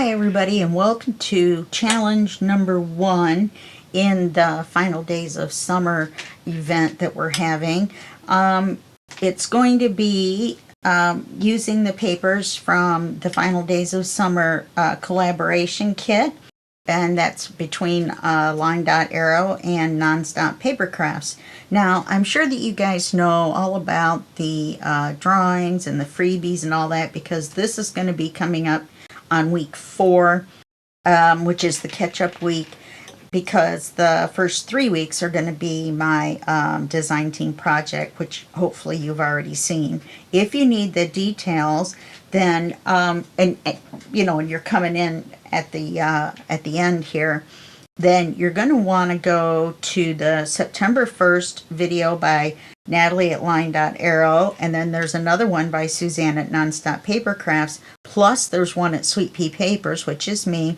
Hi everybody, and welcome to challenge number 1 in the final days of summer event that we're having. It's going to be using the papers from the final days of summer collaboration kit, and that's between LineDotArrow and Nonstop Papercrafts. Now, I'm sure that you guys know all about the drawings and the freebies and all that, because this is going to be coming up on week 4, which is the catch-up week, because the first 3 weeks are going to be my design team project, which hopefully you've already seen. If you need the details, then and you're coming in at the end here, then you're going to want to go to the September 1st video by Nathalie at LineDotArrow, and then there's another one by Suzanne at Nonstop Papercrafts, plus there's one at Sweet Pea Papers, which is me,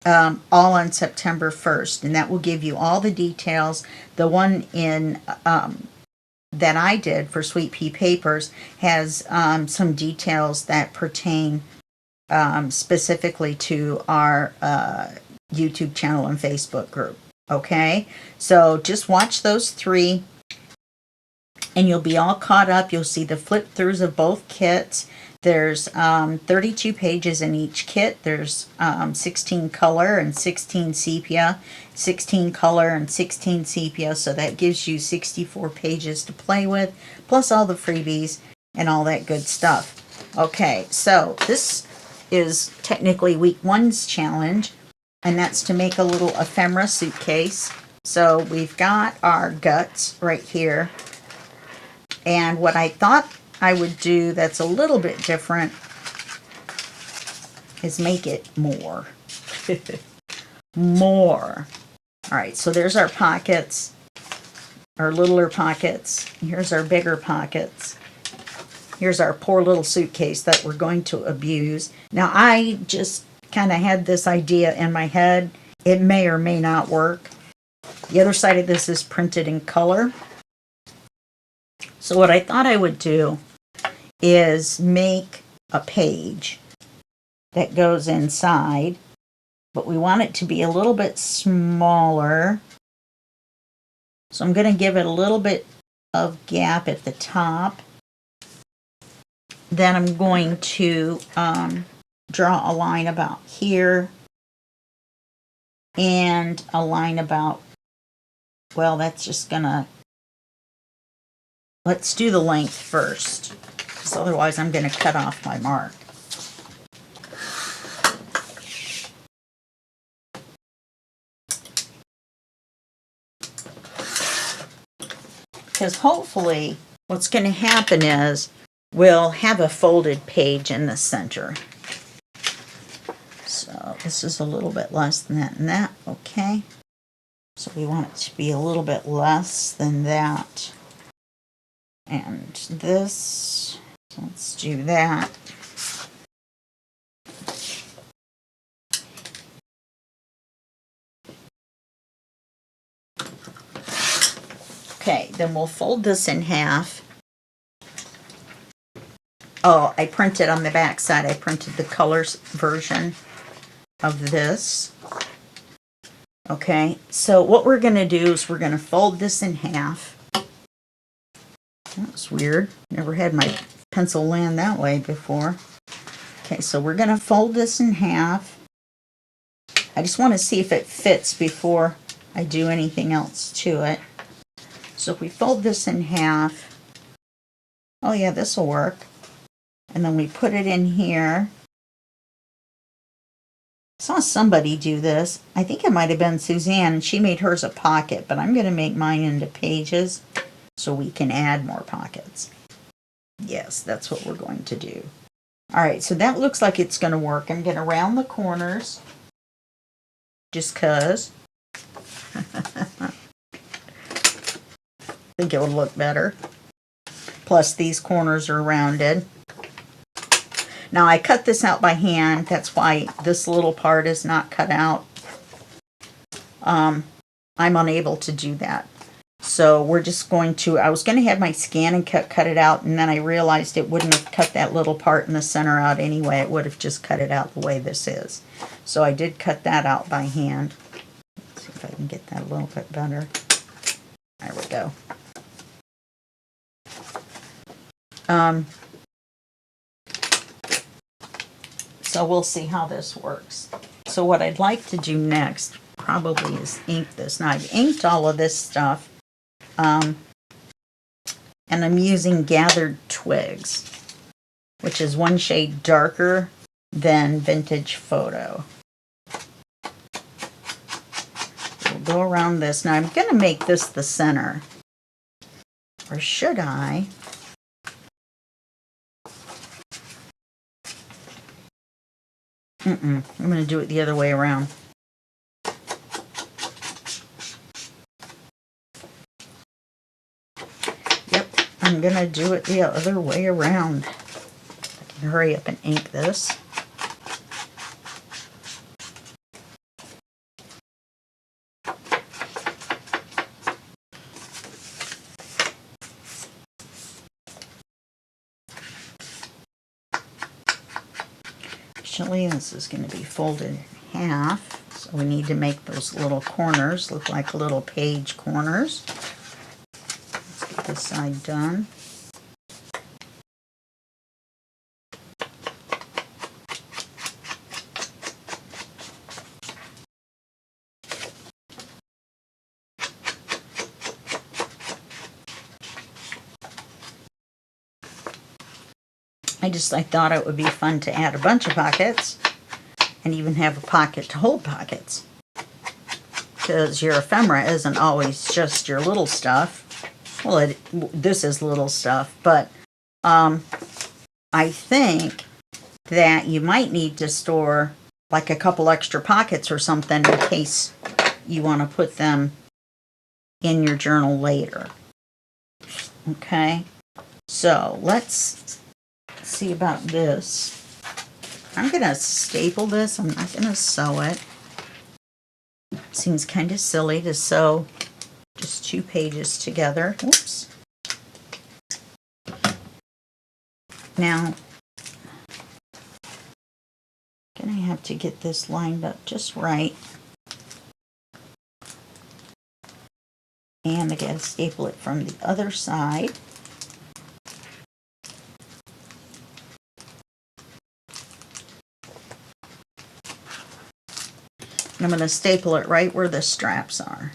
all on September 1st, and that will give you all the details. The one in that I did for Sweet Pea Papers has some details that pertain specifically to our YouTube channel and Facebook group. Okay, so just watch those 3 and you'll be all caught up. You'll see the flip throughs of both kits. There's 32 pages in each kit. There's 16 color and 16 sepia, 16 color and 16 sepia, so that gives you 64 pages to play with, plus all the freebies and all that good stuff. Okay, so this is technically week 1's challenge, and that's to make a little ephemera suitcase. So we've got our guts right here, and what I thought I would do that's a little bit different is make it more. More. Alright, so there's our pockets, our littler pockets. Here's our bigger pockets. Here's our poor little suitcase that we're going to abuse. Now, I just kind of had this idea in my head. It may or may not work. The other side of this is printed in color. So what I thought I would do is make a page that goes inside, but we want it to be a little bit smaller. So I'm going to give it a little bit of gap at the top. Then I'm going to draw a line about here and a line about, well, that's just gonna, let's do the length first, because otherwise I'm going to cut off my mark. Because hopefully what's going to happen is we'll have a folded page in the center. So this is a little bit less than that and that, okay? So we want it to be a little bit less than that. And this, let's do that. Okay, then we'll fold this in half. Oh, I printed on the back side, I printed the colors version of this. Okay, so what we're going to do is we're going to fold this in half. That's weird. Never had my pencil land that way before. Okay, so we're going to fold this in half. I just want to see if it fits before I do anything else to it. So if we fold this in half, oh yeah, this will work. And then we put it in here. I saw somebody do this. I think it might have been Suzanne, and she made hers a pocket, but I'm going to make mine into pages so we can add more pockets. Yes, that's what we're going to do. Alright, so that looks like it's going to work. I'm going to round the corners, just because. I think it would look better. Plus, these corners are rounded. Now, I cut this out by hand. That's why this little part is not cut out. I'm unable to do that. So we're just going to, I was going to have my scan and cut it out, and then I realized it wouldn't have cut that little part in the center out anyway. It would have just cut it out the way this is. So I did cut that out by hand. Let's see if I can get that a little bit better. There we go. So we'll see how this works. So what I'd like to do next probably is ink this. Now I've inked all of this stuff, and I'm using Gathered Twigs, which is one shade darker than Vintage Photo. We'll go around this. Now I'm going to make this the center. Or should I? I'm going to do it the other way around. Yep, I'm going to do it the other way around. I can hurry up and ink this. Actually, this is going to be folded in half, so we need to make those little corners look like little page corners. Let's get this side done. I thought it would be fun to add a bunch of pockets and even have a pocket to hold pockets, because your ephemera isn't always just your little stuff. Well, this is little stuff, but I think that you might need to store like a couple extra pockets or something in case you want to put them in your journal later. Okay, so let's see about this. I'm going to staple this. I'm not going to sew it. Seems kind of silly to sew just 2 pages together. Oops. Now, I'm going to have to get this lined up just right. And I got to staple it from the other side. I'm going to staple it right where the straps are.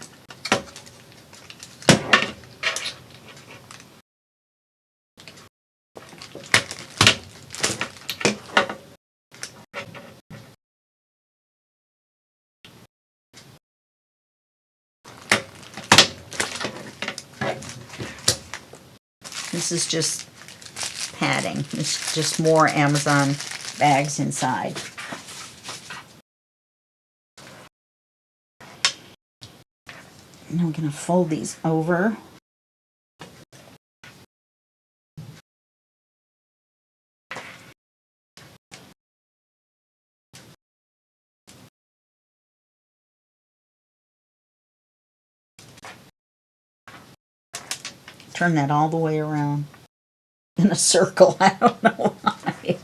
This is just padding. It's just more Amazon bags inside. And I'm going to fold these over. Turn that all the way around in a circle. I don't know why.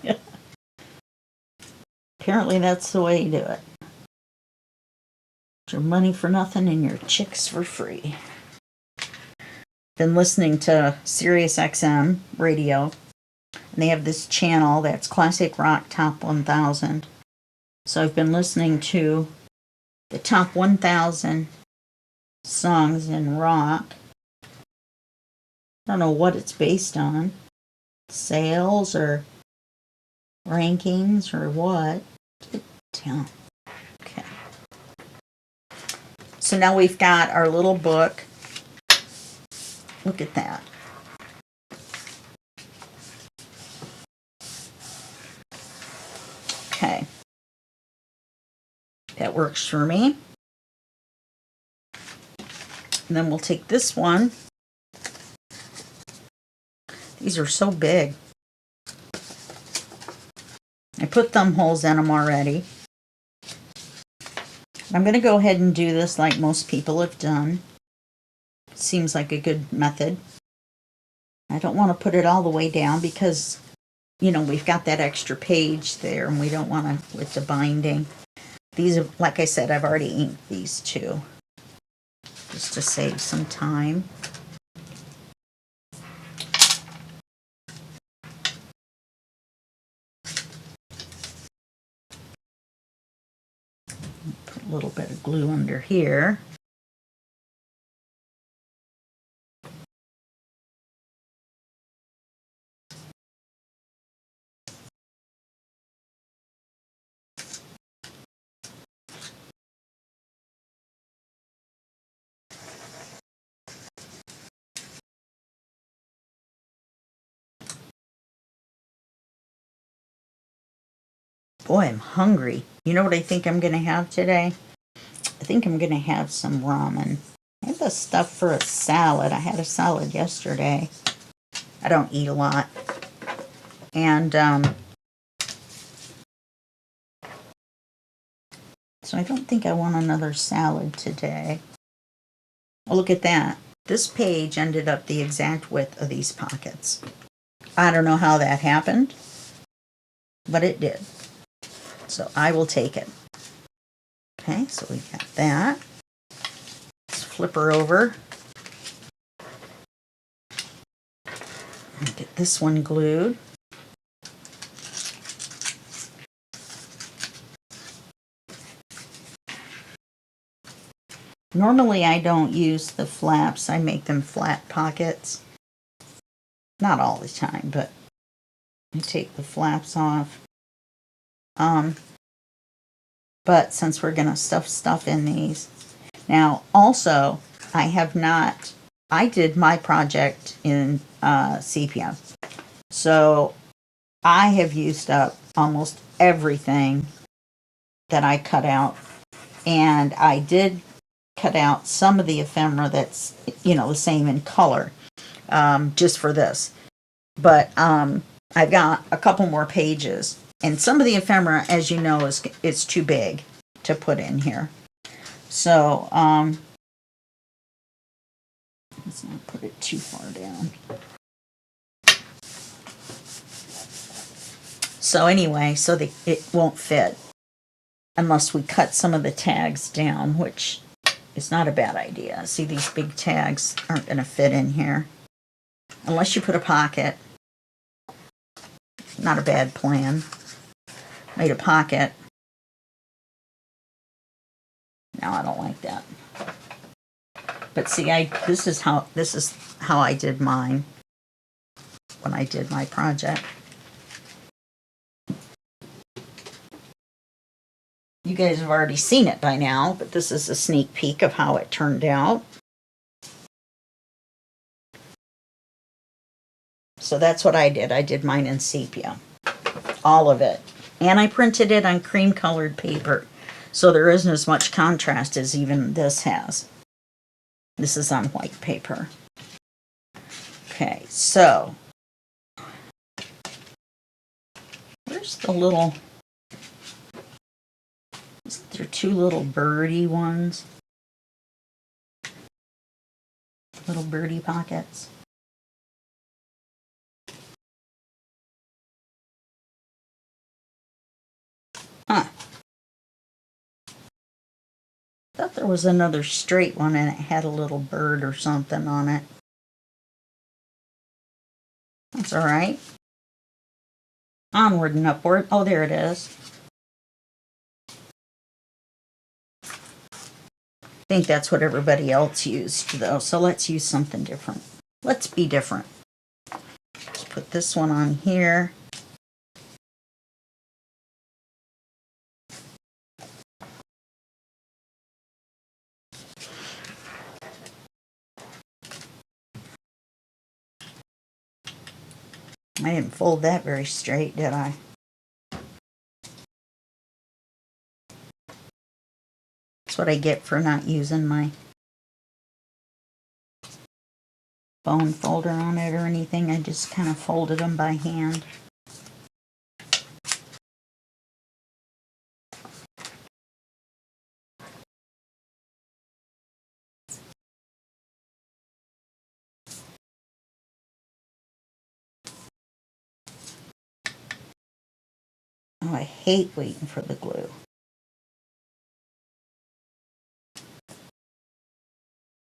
Apparently that's the way you do it. Your money for nothing and your chicks for free. Been listening to Sirius XM radio, and they have this channel that's Classic Rock Top 1000. So I've been listening to the top 1000 songs in rock. I don't know what it's based on. Sales or rankings or what. Tell. Okay. So now we've got our little book. Look at that. Okay. That works for me. And then we'll take this one. These are so big. I put thumb holes in them already. I'm going to go ahead and do this like most people have done. seems like a good method. I don't want to put it all the way down because, you know, we've got that extra page there and we don't want to, with the binding. These are, like I said, I've already inked these two, just to save some time. Put a little bit of glue under here. Boy, I'm hungry. You know what I think I'm going to have today? I think I'm going to have some ramen. I have the stuff for a salad. I had a salad yesterday. I don't eat a lot. And so I don't think I want another salad today. Oh, look at that. This page ended up the exact width of these pockets. I don't know how that happened, but it did. So I will take it. Okay, so we got that. Let's flip her over. And get this one glued. Normally I don't use the flaps. I make them flat pockets. Not all the time, but I take the flaps off. But since we're going to stuff stuff in these. Now, also, I did my project in sepia. So I have used up almost everything that I cut out. And I did cut out some of the ephemera that's, you know, the same in color, just for this. But I've got a couple more pages. And some of the ephemera, as you know, is too big to put in here. So, let's not put it too far down. So anyway, so it won't fit unless we cut some of the tags down, which is not a bad idea. See, these big tags aren't going to fit in here. Unless you put a pocket. Not a bad plan. Made a pocket. No, I don't like that. But see, this is how I did mine when I did my project. You guys have already seen it by now, but this is a sneak peek of how it turned out. So that's what I did. I did mine in sepia. All of it. And I printed it on cream colored paper. So there isn't as much contrast as even this has. This is on white paper. Okay, so where's the little... There are two little birdie ones. Little birdie pockets. Huh. Thought there was another straight one and it had a little bird or something on it. That's all right. Onward and upward. Oh, there it is. I think that's what everybody else used, though. So let's use something different. Let's be different. Let's put this one on here. I didn't fold that very straight, did I? That's what I get for not using my bone folder on it or anything. I just kind of folded them by hand. hate waiting for the glue.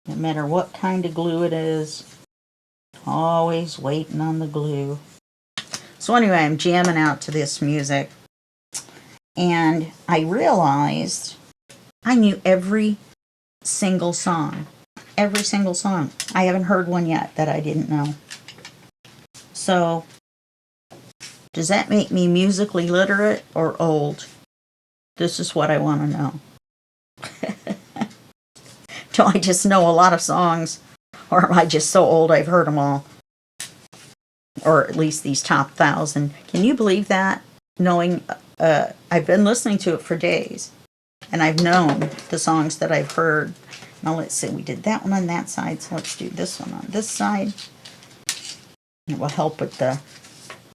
No matter what kind of glue it is, always waiting on the glue. So anyway, I'm jamming out to this music, and I realized I knew every single song. Every single song. I haven't heard one yet that I didn't know. So, does that make me musically literate or old? This is what I want to know. Do I just know a lot of songs? Or am I just so old I've heard them all? Or at least these top 1,000. Can you believe that? Knowing, I've been listening to it for days. And I've known the songs that I've heard. Now let's see, we did that one on that side. So let's do this one on this side. It will help with the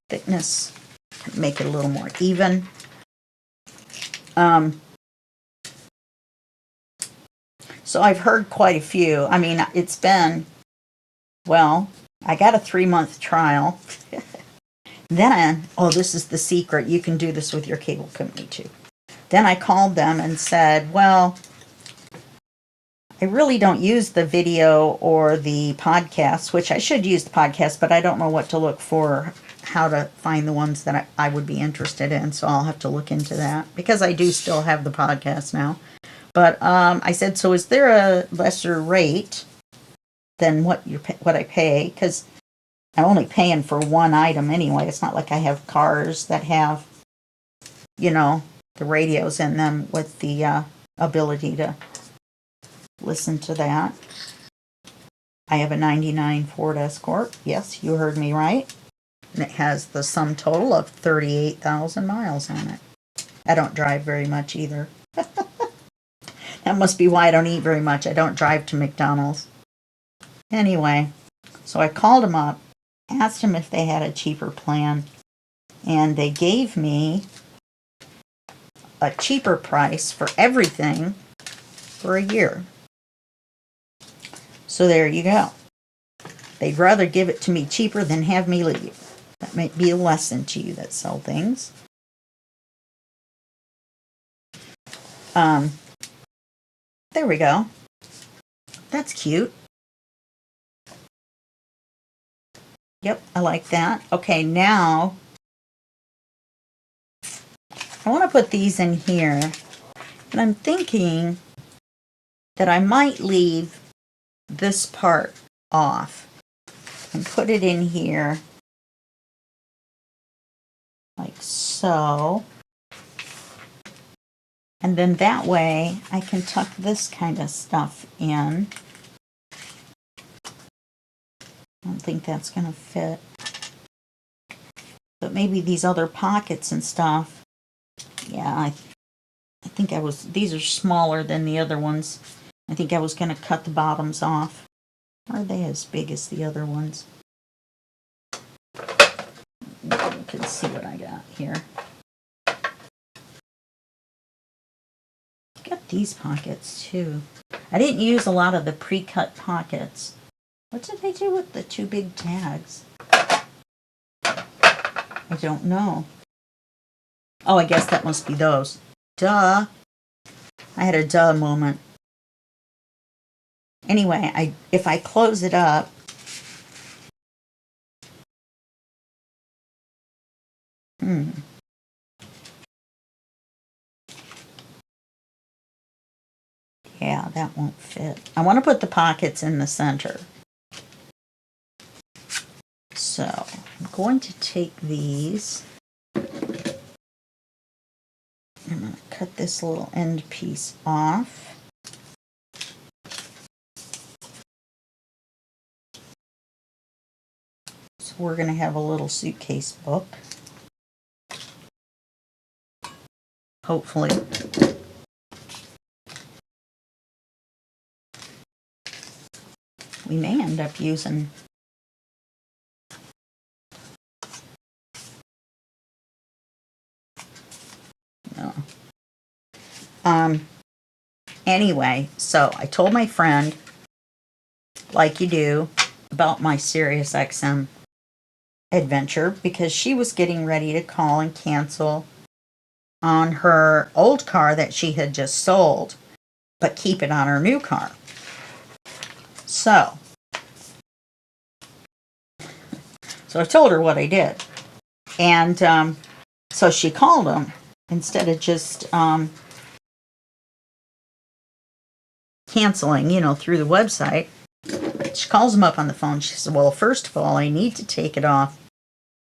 thickness. Make it a little more even. So I've heard quite a few. I mean, it's been, well, I got a 3-month trial. Then, oh, this is the secret. You can do this with your cable company too. Then I called them and said, well, I really don't use the video or the podcasts, which I should use the podcast, but I don't know what to look for, how to find the ones that I would be interested in. So I'll have to look into that because I do still have the podcast now. But I said, so is there a lesser rate than what I pay? Because I'm only paying for one item anyway. It's not like I have cars that have, you know, the radios in them with the ability to listen to that. I have a 99 Ford Escort. Yes, you heard me right. And it has the sum total of 38,000 miles on it. I don't drive very much either. That must be why I don't eat very much. I don't drive to McDonald's. Anyway, so I called them up, asked them if they had a cheaper plan, and they gave me a cheaper price for everything for a year. So there you go. They'd rather give it to me cheaper than have me leave. That might be a lesson to you that sell things. There we go. That's cute. Yep, I like that. Okay, now I want to put these in here. And I'm thinking that I might leave this part off and put it in here like so. And then that way I can tuck this kind of stuff in. I don't think that's going to fit. But maybe these other pockets and stuff. Yeah, I think these are smaller than the other ones. I think I was going to cut the bottoms off. Are they as big as the other ones? You can see what I got here. Got these pockets too. I didn't use a lot of the pre-cut pockets. What did they do with the two big tags? I don't know. Oh, I guess that must be those. Duh. I had a duh moment. Anyway, if I close it up, yeah, that won't fit. I want to put the pockets in the center. So, I'm going to take these. I'm going to cut this little end piece off. So we're going to have a little suitcase book. Hopefully. We may end up using no. Anyway, so I told my friend, like you do, about my Sirius XM adventure because she was getting ready to call and cancel on her old car that she had just sold, but keep it on her new car. So I told her what I did. And so she called him instead of just canceling, through the website. She calls him up on the phone. She said, well, first of all, I need to take it off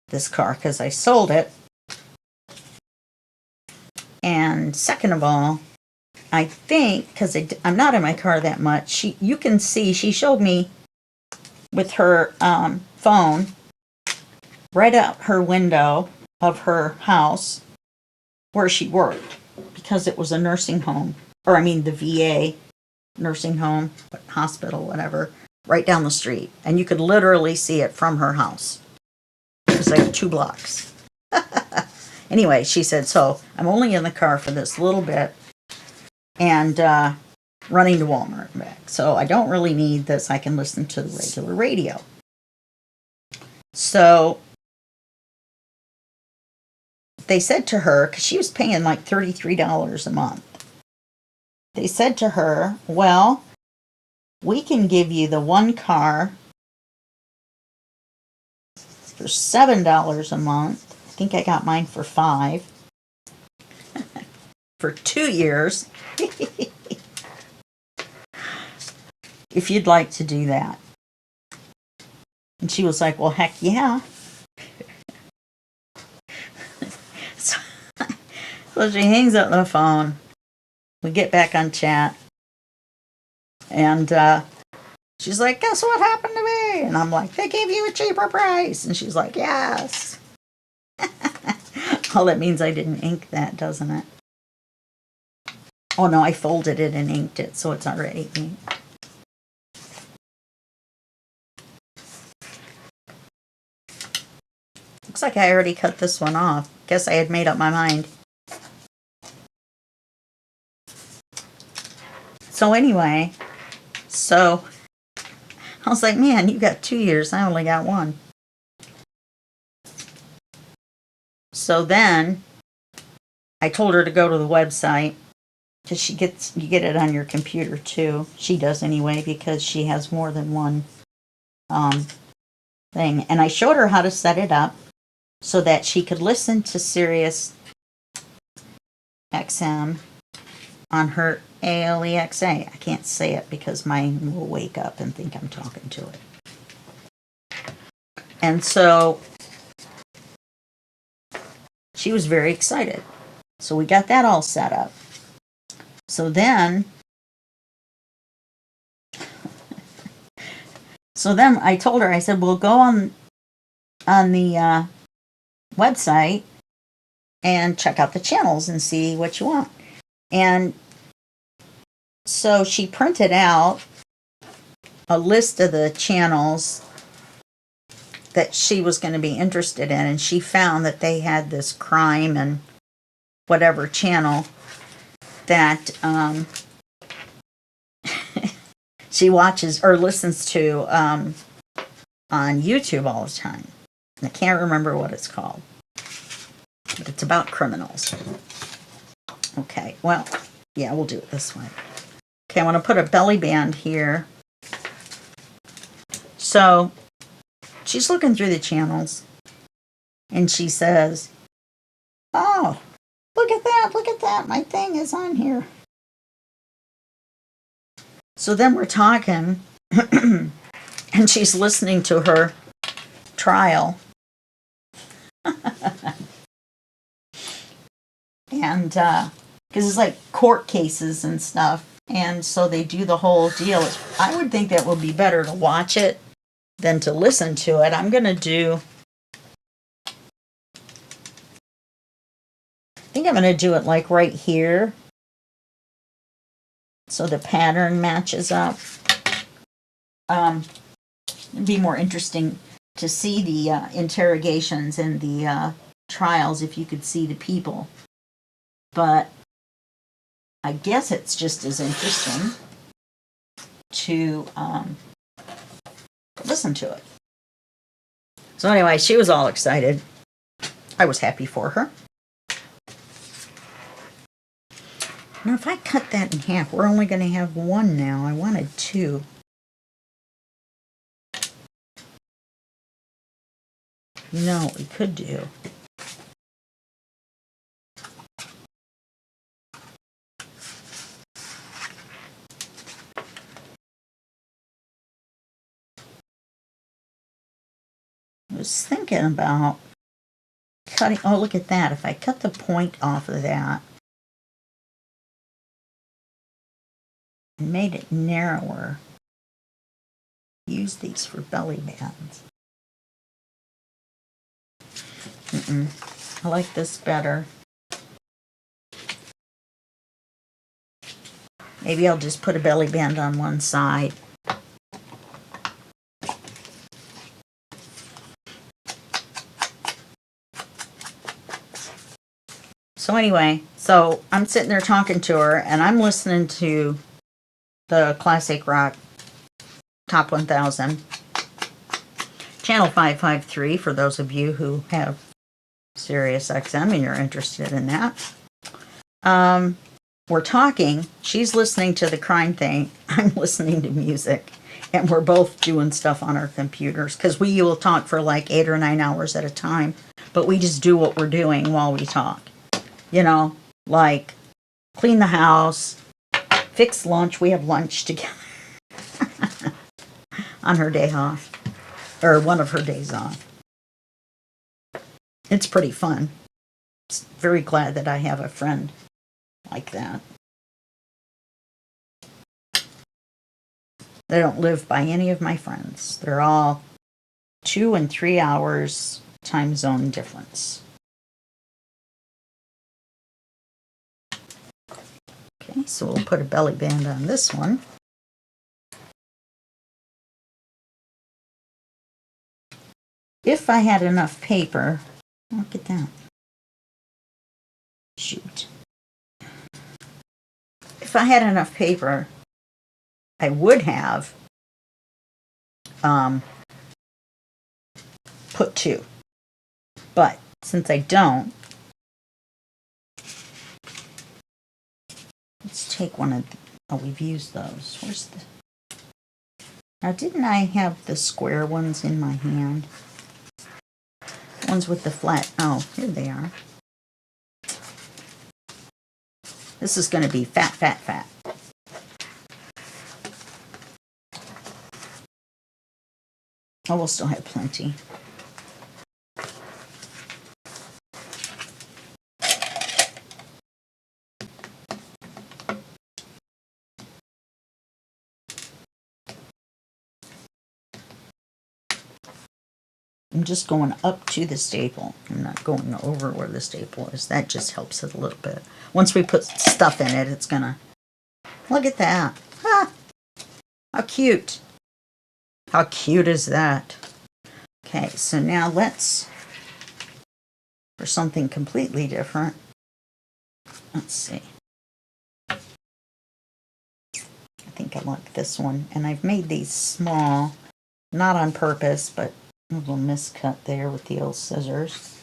this car because I sold it. And second of all, I think, because I'm not in my car that much, you can see, she showed me with her phone right out her window of her house where she worked, because it was a nursing home, or I mean the VA nursing home, hospital, whatever, right down the street. And you could literally see it from her house. It was like 2 blocks. Anyway, she said, so I'm only in the car for this little bit and running to Walmart and back. So I don't really need this. I can listen to the regular radio. So they said to her, because she was paying like $33 a month. They said to her, well, we can give you the one car for $7 a month. I think I got mine for $5 for 2 years. If you'd like to do that. And she was like, well, heck yeah. So she hangs up the phone. We get back on chat. And she's like, guess what happened to me? And I'm like, they gave you a cheaper price. And she's like, yes. Oh, that means I didn't ink that, doesn't it? Oh, no, I folded it and inked it, so it's already inked. Looks like I already cut this one off. Guess I had made up my mind. So anyway, I was like, man, you got 2 years. I only got 1. So then I told her to go to the website, because you get it on your computer too. She does anyway, because she has more than one thing. And I showed her how to set it up so that she could listen to Sirius XM on her ALEXA. I can't say it because mine will wake up and think I'm talking to it. And so she was very excited. So we got that all set up. So then I told her, I said, well, go on the website and check out the channels and see what you want. And so she printed out a list of the channels that she was going to be interested in, and she found that they had this crime and whatever channel that she watches or listens to on YouTube all the time. And I can't remember what it's called, but it's about criminals. Okay, well, yeah, we'll do it this way. Okay, I want to put a belly band here. So she's looking through the channels, and she says, oh, look at that, my thing is on here. So then we're talking, and she's listening to her trial. And, because it's like court cases and stuff. And so they do the whole deal. I would think that would be better to watch it than to listen to it. I'm going to do, I think I'm going to do it like right here, so the pattern matches up. It'd be more interesting to see the interrogations and the trials if you could see the people. But I guess it's just as interesting to listen to it. So anyway, she was all excited. I was happy for her. Now, if I cut that in half, we're only going to have one now. I wanted two. You know what we could do? I was thinking about cutting. Oh, look at that. If I cut the point off of that and made it narrower, use these for belly bands. I like this better. Maybe I'll just put a belly band on one side. So anyway, so I'm sitting there talking to her, and I'm listening to the Classic Rock Top 1000, Channel 553, for those of you who have Sirius XM and you're interested in that. We're talking, she's listening to the crime thing, I'm listening to music, and we're both doing stuff on our computers, because we will talk for like 8 or 9 hours at a time, but we just do what we're doing while we talk. You know, like clean the house, fix lunch. We have lunch together on her day off, or one of her days off. It's pretty fun. It's very glad that I have a friend like that. They don't live by any of my friends. They're all 2 and 3 hours time zone difference. Okay, so we'll put a belly band on this one. If I had enough paper, look at that. Shoot. If I had enough paper, I would have put 2. But since I don't, let's take one of the, oh, we've used those. Where's the, now didn't I have the square ones in my hand? Ones with the flat, oh, here they are. This is going to be fat, fat, fat. Oh, we'll still have plenty. I'm just going up to the staple. I'm not going over where the staple is. That just helps it a little bit. Once we put stuff in it, it's gonna... Look at that. Ah, how cute. How cute is that? Okay, so now let's... For something completely different. Let's see. I think I like this one. And I've made these small. Not on purpose, but... a little miscut there with the old scissors.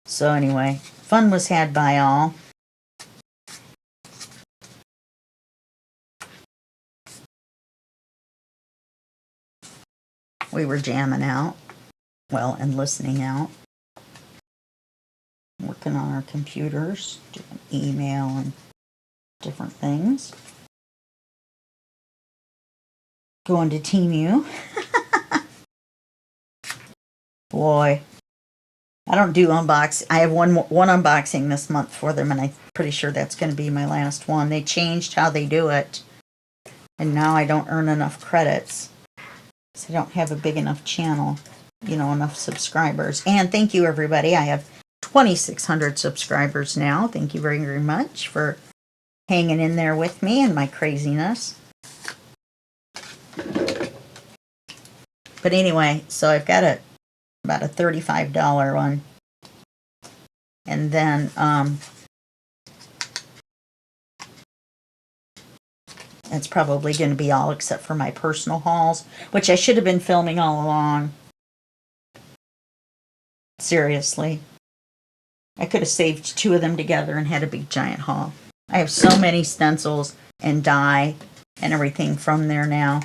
So anyway, fun was had by all. We were jamming out, well, and listening out. Working on our computers, doing email and different things. Going to Temu. Boy, I don't do unboxing. I have one unboxing this month for them, and I'm pretty sure that's going to be my last one. They changed how they do it, and now I don't earn enough credits. So I don't have a big enough channel, you know, enough subscribers. And thank you, everybody. I have 2,600 subscribers now. Thank you very, very much for hanging in there with me and my craziness. But anyway, so I've got about a $35 one. And then That's probably going to be all except for my personal hauls, which I should have been filming all along. Seriously. I could have saved 2 of them together and had a big giant haul. I have so many stencils and dye and everything from there now.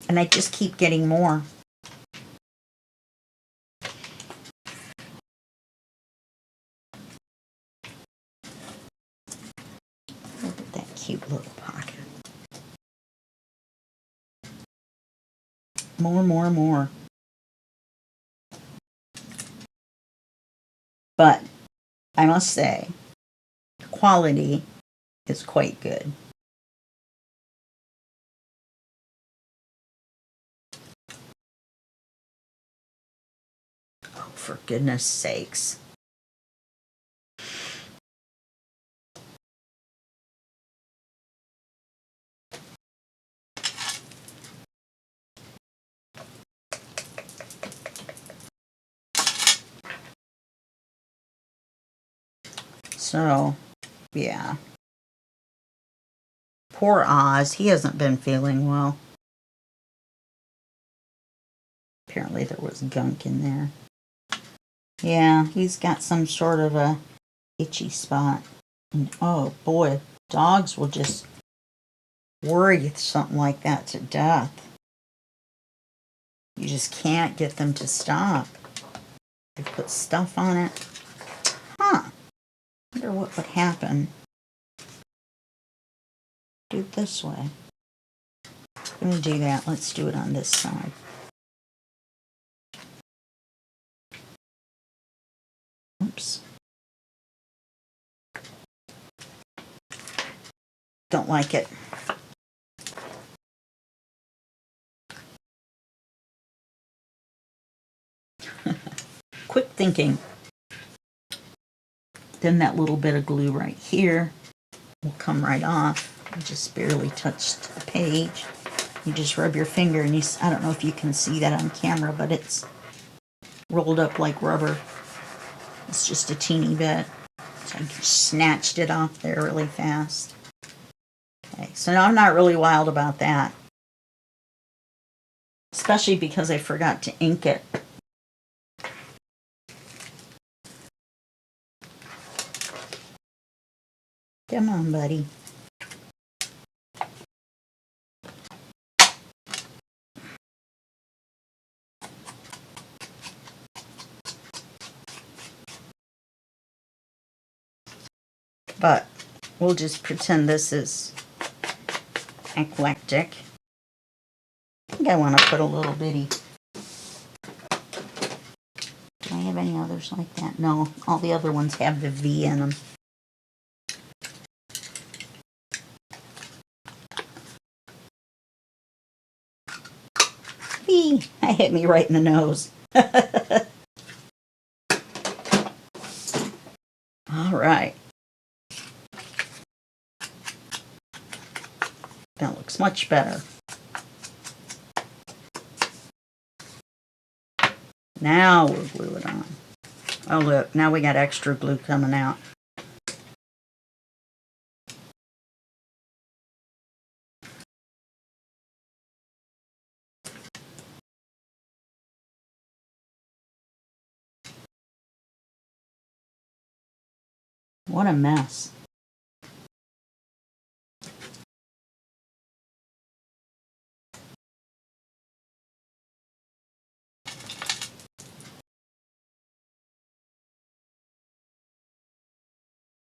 And I just keep getting more. Look at that cute little pocket. More, more, more. But I must say, the quality is quite good. Oh, for goodness sakes. So, yeah. Poor Oz, he hasn't been feeling well. Apparently there was gunk in there. Yeah, he's got some sort of a itchy spot. And, oh boy, dogs will just worry something like that to death. You just can't get them to stop. They put stuff on it. Huh. Wonder what would happen. Do it this way. I'm going to do that. Let's do it on this side. Oops. Don't like it. Quick thinking. Then that little bit of glue right here will come right off. I just barely touched the page. You just rub your finger and I don't know if you can see that on camera, but it's rolled up like rubber. It's just a teeny bit. So I just snatched it off there really fast. Okay, so now I'm not really wild about that. Especially because I forgot to ink it. Come on, buddy. But we'll just pretend this is eclectic. I think I want to put a little bitty. Do I have any others like that? No, all the other ones have the V in them. V! That hit me right in the nose. All right. That looks much better. Now we'll glue it on. Oh look, now we got extra glue coming out. What a mess.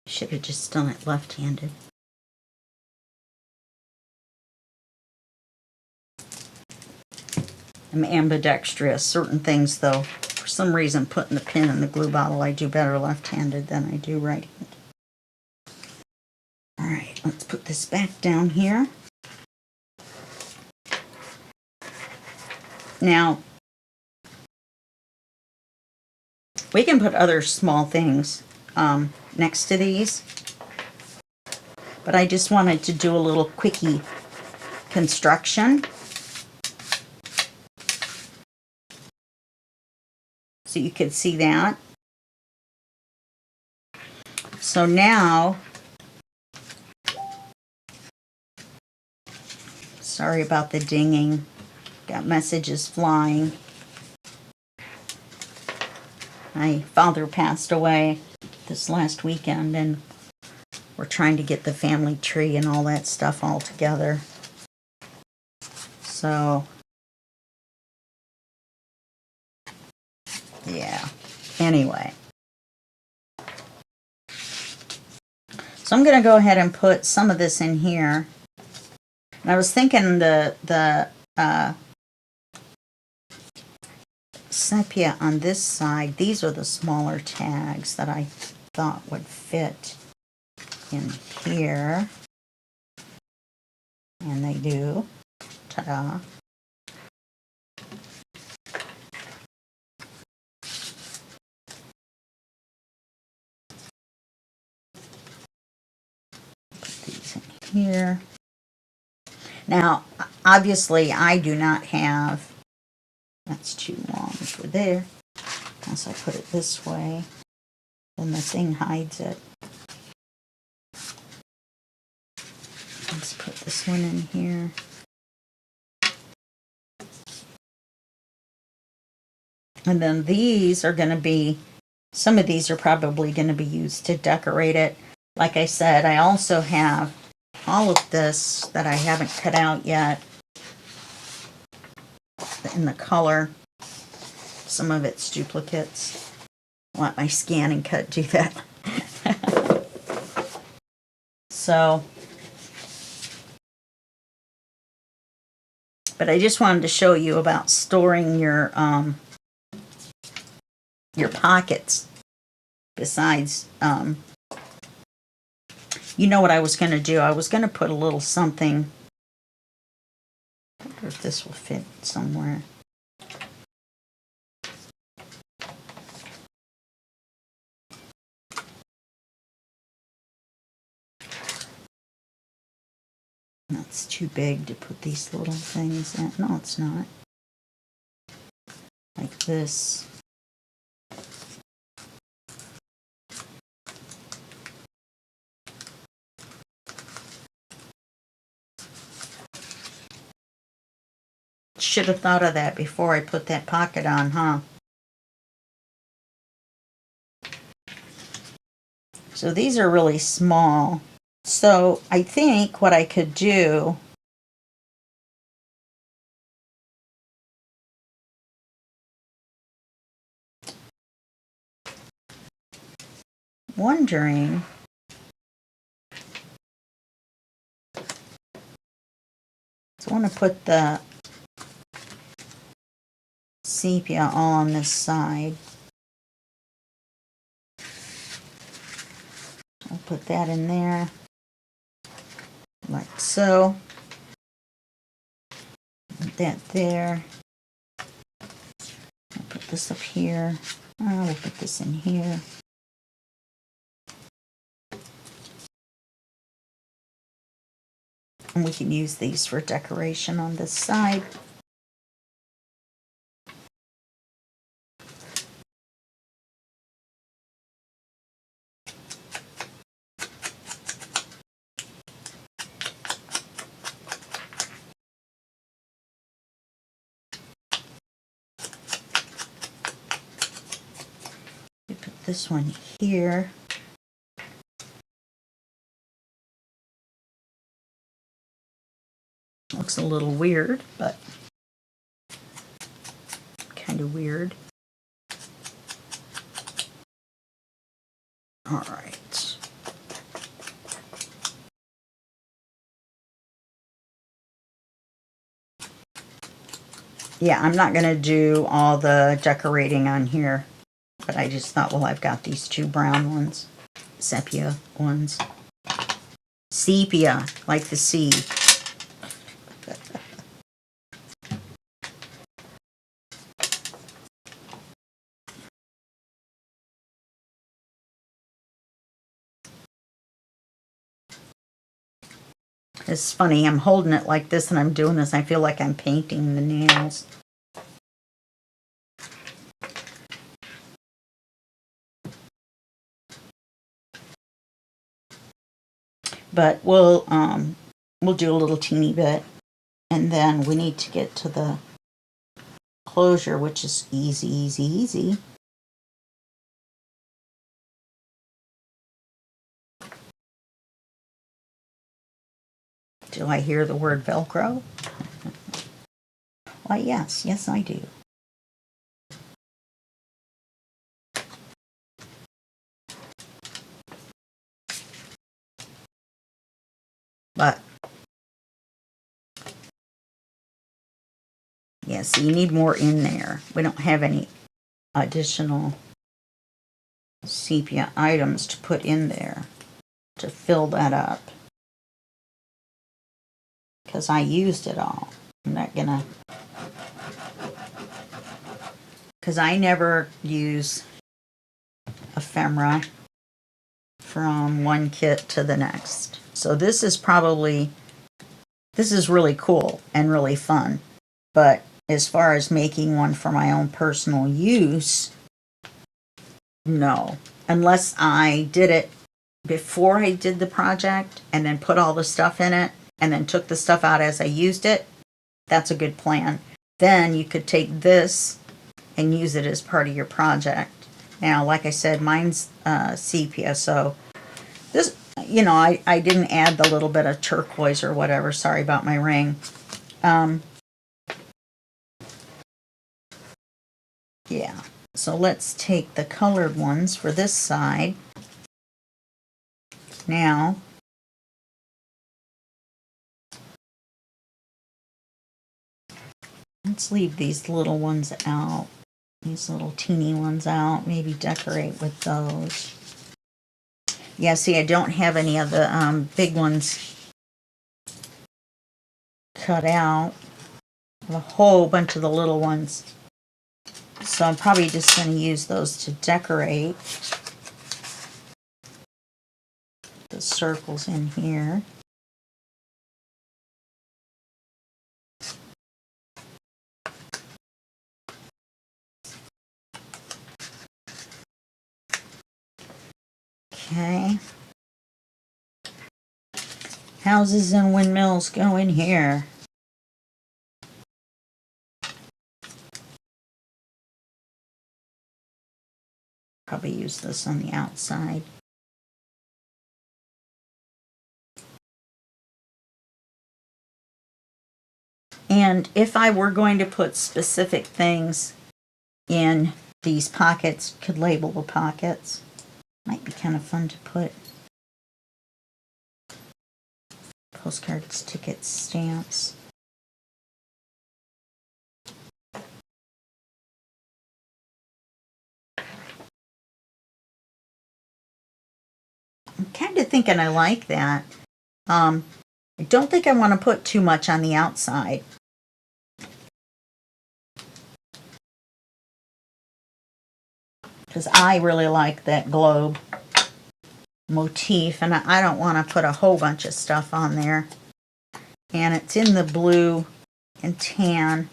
Should have just done it left-handed. I'm ambidextrous. Certain things, though, for some reason, putting the pin in the glue bottle, I do better left-handed than I do right-handed. All right, let's put this back down here. Now, we can put other small things next to these, but I just wanted to do a little quickie construction. So you could see that. So now Sorry about the dinging. Got messages flying. My father passed away this last weekend, and we're trying to get the family tree and all that stuff all together. So, yeah. Anyway. So I'm going to go ahead and put some of this in here. And I was thinking the sepia on this side, these are the smaller tags that I thought would fit in here. And they do. Ta-da. Put these in here. Now, obviously, I do not have, that's too long for there. Once I put it this way, then the thing hides it. Let's put this one in here. And then these are going to be, some of these are probably going to be used to decorate it. Like I said, I also have all of this that I haven't cut out yet in the color. Some of it's duplicates. I'll let my scan and cut do that. So, but I just wanted to show you about storing your pockets. Besides, you know what I was going to do? I was going to put a little something. I wonder if this will fit somewhere. That's too big to put these little things in. No, it's not. Like this. Should have thought of that before I put that pocket on, huh? So these are really small. So I think what I could do, wondering, so I want to put the sepia all on this side. I'll put that in there, like so. Put that there. I'll put this up here. We'll put this in here. And we can use these for decoration on this side. This one here. Looks a little weird, but kind of weird. All right. Yeah, I'm not going to do all the decorating on here. But I just thought, well, I've got these two brown ones. Sepia ones. Sepia, like the sea. It's funny, I'm holding it like this and I'm doing this. I feel like I'm painting the nails. But we'll do a little teeny bit, And then we need to get to the closure, which is easy, easy, easy. Do I hear the word Velcro? Why, yes. Yes, I do. But, yeah, so you need more in there. We don't have any additional sepia items to put in there to fill that up. Because I used it all. I'm not gonna... Because I never use ephemera from one kit to the next. So this is really cool and really fun. But as far as making one for my own personal use, no. Unless I did it before I did the project and then put all the stuff in it and then took the stuff out as I used it, that's a good plan. Then you could take this and use it as part of your project. Now, like I said, mine's sepia, so this, you know, I didn't add the little bit of turquoise or whatever. Sorry about my ring. Yeah, so let's take the colored ones for this side. Now, let's leave these little ones out. These little teeny ones out. Maybe decorate with those. Yeah, see, I don't have any of the big ones cut out. I have a whole bunch of the little ones. So I'm probably just going to use those to decorate the circles in here. Okay. Houses and windmills go in here. Probably use this on the outside. And if I were going to put specific things in these pockets, could label the pockets. Might be kind of fun to put postcards, tickets, stamps. I'm kind of thinking I like that. I don't think I want to put too much on the outside. Because I really like that globe motif, and I don't want to put a whole bunch of stuff on there. And it's in the blue and tan.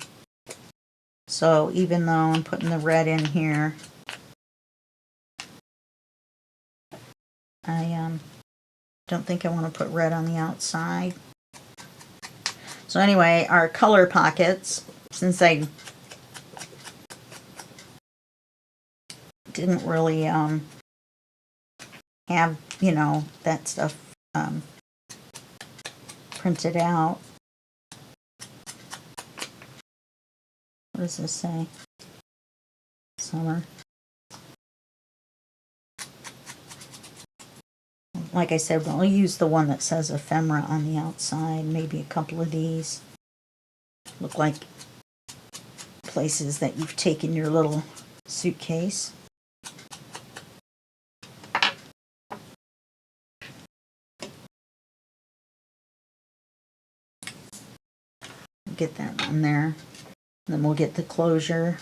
So even though I'm putting the red in here, I don't think I want to put red on the outside. So anyway, our color pockets, since I didn't really have, you know, that stuff printed out. What does this say? Summer. Like I said, we'll use the one that says ephemera on the outside. Maybe a couple of these. Look like places that you've taken your little suitcase. Get that on there. Then we'll get the closure.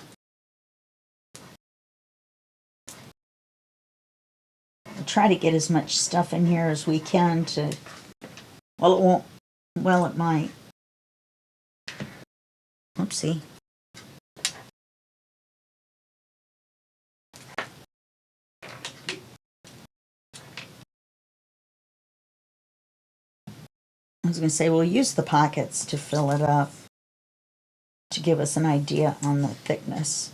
We'll try to get as much stuff in here as we can to... Well, it won't. Well, it might. Oopsie. I was going to say we'll use the pockets to fill it up to give us an idea on the thickness.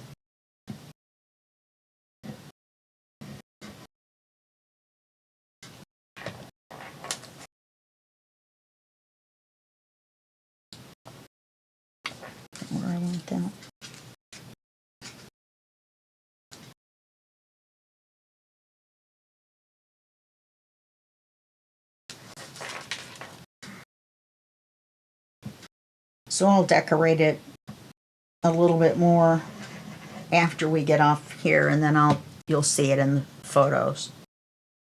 Where I want that. So I'll decorate it a little bit more after we get off here, and then you'll see it in the photos.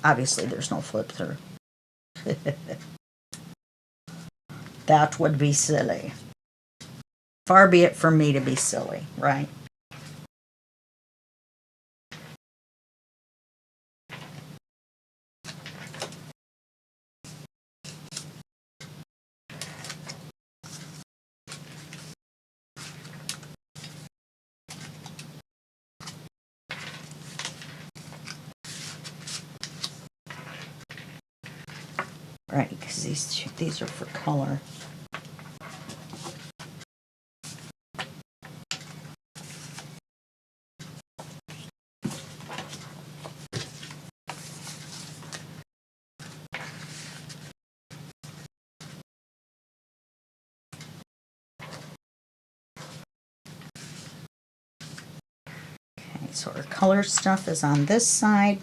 Obviously there's no flip through. That would be silly. Far be it from me to be silly, right? Right, because these are for color. Okay, so our color stuff is on this side.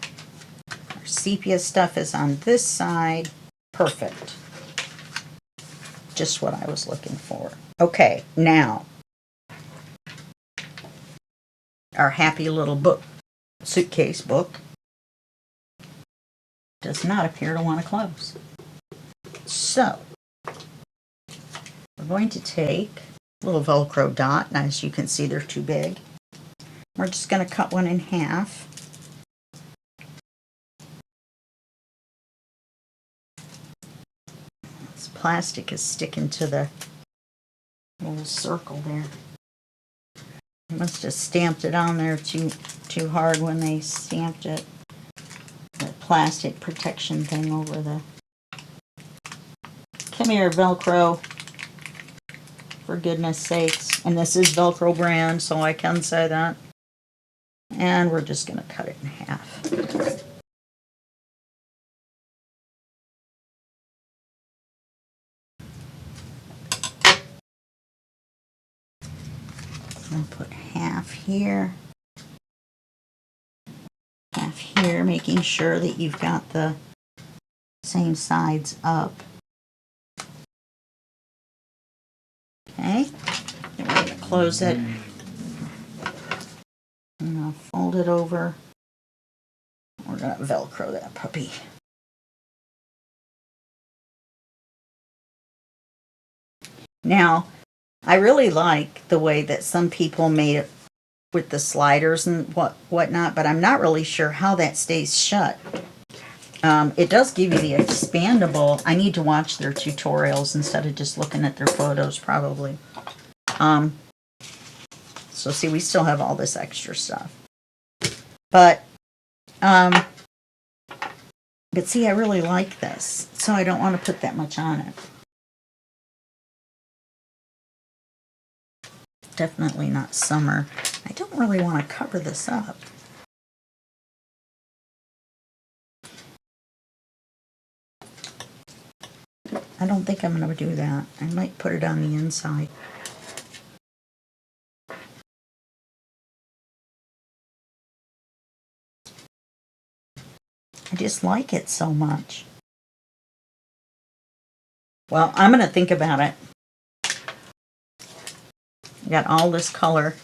Our sepia stuff is on this side. Perfect. Just what I was looking for. Okay, now our happy little book, suitcase book, does not appear to want to close. So we're going to take a little Velcro dot, and as you can see, they're too big. We're just going to cut one in half. This plastic is sticking to the little circle there. They must have stamped it on there too hard when they stamped it. The plastic protection thing over the... Come here, Velcro. For goodness sakes. And this is Velcro brand, so I can say that. And we're just going to cut it in half. I'll put half here, half here, making sure that you've got the same sides up. Okay, then we're going to close it. I'm going to fold it over. We're going to Velcro that puppy. Now, I really like the way that some people made it with the sliders and whatnot, but I'm not really sure how that stays shut. It does give you the expandable. I need to watch their tutorials instead of just looking at their photos, probably. So see, we still have all this extra stuff. But see, I really like this, so I don't want to put that much on it. Definitely not summer. I don't really want to cover this up. I don't think I'm going to do that. I might put it on the inside. I just like it so much. Well, I'm going to think about it. I got all this color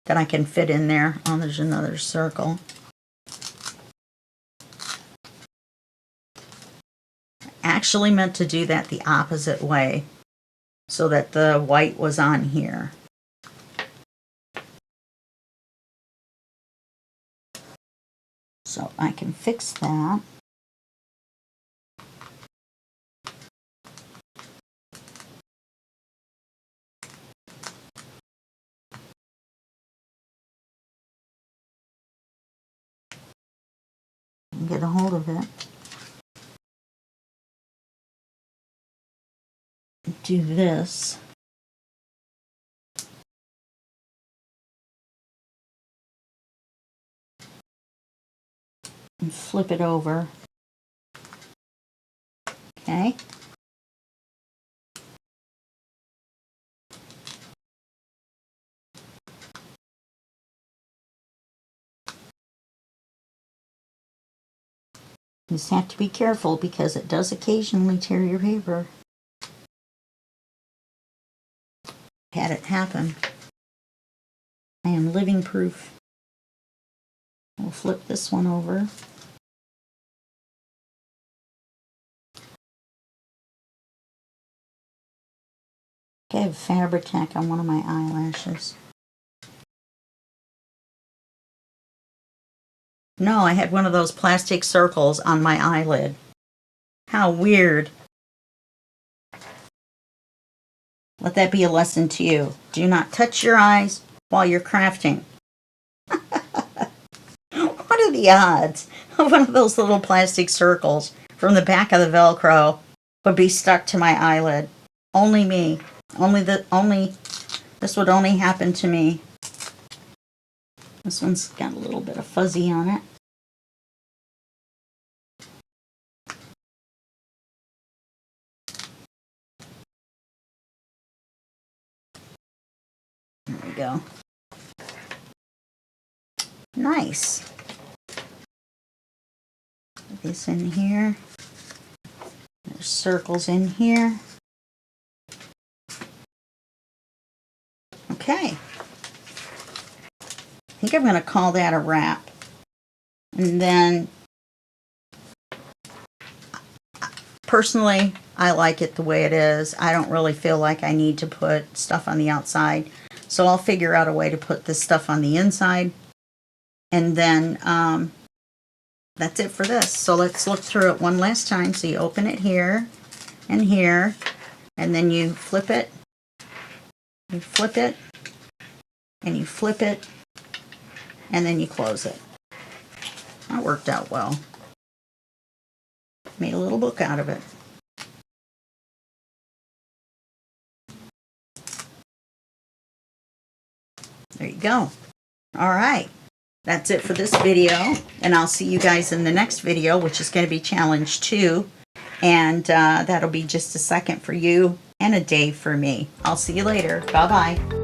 that I can fit in there. Oh, there's another circle. I actually meant to do that the opposite way so that the white was on here. So I can fix that. Get a hold of it. do this. And flip it over. Okay. You just have to be careful because it does occasionally tear your paper. Had it happen. I am living proof. We'll flip this one over. Okay, I have fabric tack on one of my eyelashes. No, I had one of those plastic circles on my eyelid. How weird. Let that be a lesson to you. Do not touch your eyes while you're crafting. What are the odds of one of those little plastic circles from the back of the Velcro would be stuck to my eyelid? Only me. This would only happen to me. This one's got a little bit of fuzzy on it. There we go. Nice. Put this in here. There's circles in here. Okay. I think I'm going to call that a wrap. And then, personally, I like it the way it is. I don't really feel like I need to put stuff on the outside. So I'll figure out a way to put this stuff on the inside. And then, that's it for this. So let's look through it one last time. So you open it here and here. And then you flip it. You flip it. And you flip it. And then you close it. That worked out well. Made a little book out of it. There you go. All right. That's it for this video. And I'll see you guys in the next video, which is going to be challenge 2. And that'll be just a second for you and a day for me. I'll see you later. Bye-bye.